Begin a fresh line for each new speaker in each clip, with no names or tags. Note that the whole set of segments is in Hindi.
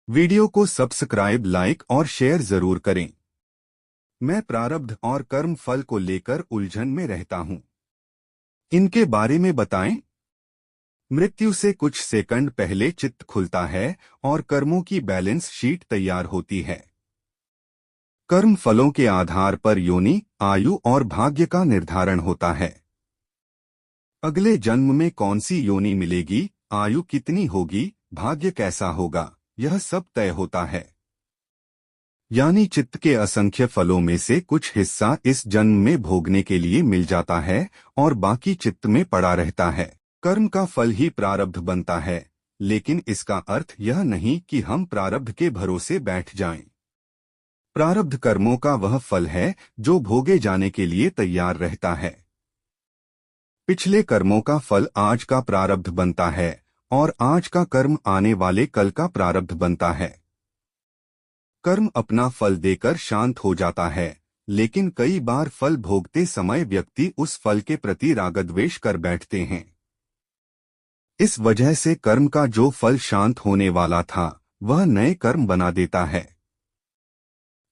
वीडियो को सब्सक्राइब, लाइक और शेयर जरूर करें। मैं प्रारब्ध और कर्म फल को लेकर उलझन में रहता हूं। इनके बारे में बताएं। मृत्यु से कुछ सेकंड पहले चित्त खुलता है और कर्मों की बैलेंस शीट तैयार होती है। कर्म फलों के आधार पर योनि, आयु और भाग्य का निर्धारण होता है। अगले जन्म में कौन सी योनि मिलेगी, आयु कितनी होगी, भाग्य कैसा होगा, यह सब तय होता है। यानी चित्त के असंख्य फलों में से कुछ हिस्सा इस जन्म में भोगने के लिए मिल जाता है और बाकी चित्त में पड़ा रहता है। कर्म का फल ही प्रारब्ध बनता है, लेकिन इसका अर्थ यह नहीं कि हम प्रारब्ध के भरोसे बैठ जाएं। प्रारब्ध कर्मों का वह फल है जो भोगे जाने के लिए तैयार रहता है। पिछले कर्मों का फल आज का प्रारब्ध बनता है और आज का कर्म आने वाले कल का प्रारब्ध बनता है। कर्म अपना फल देकर शांत हो जाता है, लेकिन कई बार फल भोगते समय व्यक्ति उस फल के प्रति रागद्वेष कर बैठते हैं। इस वजह से कर्म का जो फल शांत होने वाला था वह नए कर्म बना देता है।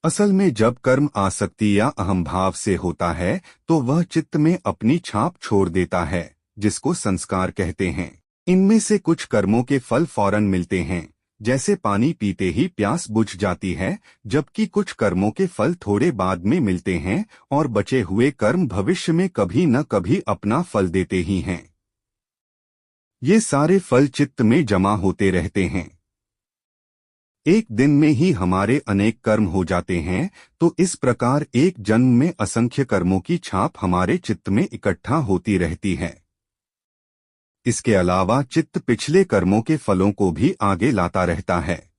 असल में जब कर्म आसक्ति या अहंभाव से होता है तो वह चित्त में अपनी छाप छोड़ देता है, जिसको संस्कार कहते हैं। इनमें से कुछ कर्मों के फल फौरन मिलते हैं, जैसे पानी पीते ही प्यास बुझ जाती है, जबकि कुछ कर्मों के फल थोड़े बाद में मिलते हैं और बचे हुए कर्म भविष्य में कभी न कभी अपना फल देते ही हैं। ये सारे फल चित्त में जमा होते रहते हैं। एक दिन में ही हमारे अनेक कर्म हो जाते हैं, तो इस प्रकार एक जन्म में असंख्य कर्मों की छाप हमारे चित्त में इकट्ठा होती रहती है। इसके अलावा चित्त पिछले कर्मों के फलों को भी आगे लाता रहता है।